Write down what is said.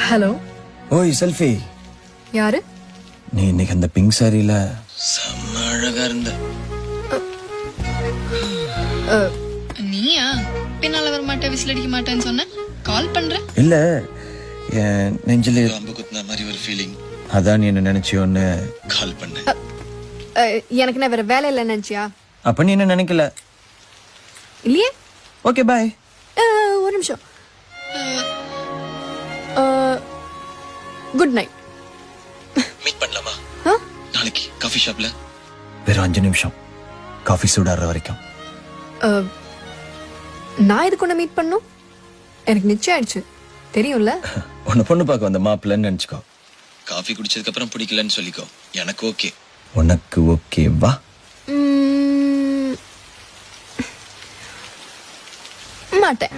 Hello. ஓய் selfie, யாரு? நீ இன்னைக்கு அந்த பிங்க் சாரியில செம்ம அழகா இருந்த. நீயா பின்னால வர மாட்டேன் விசில் அடிக்க மாட்டேன்னு சொன்ன, கால் பண்ற. இல்ல, என் நெஞ்சில அம்பு குத்துன மாதிரி ஒரு ஃபீலிங். அதான் நீ என்ன நினைச்சியோன்னு கால் பண்ண. எனக்கு நான் வேற வேலை இல்லை நினைச்சியா? அப்ப நீ என்ன நினைக்கல இல்லையே. Okay bye. ஒரு நிமிஷம். Good night. மீட் பண்ணலாமா நாளைக்கு காஃபி ஷாப்ல? வெறும் 5 நிமிஷம், காஃபி சூடாற வரைக்கும். நான் இதுக்கு ஒன்று மீட் பண்ணும், எனக்கு நிச்சயம் ஆயிடுச்சு தெரியும்ல. உன்னை பொண்ணு பார்க்க வந்த மாப்பிள்ளன்னு நினைச்சுக்கோ. காஃபி குடிச்சதுக்கு அப்புறம் பிடிக்கலன்னு சொல்லிக்கோ. எனக்கு ஓகே. உனக்கு ஓகேவா? மாட்டேன்.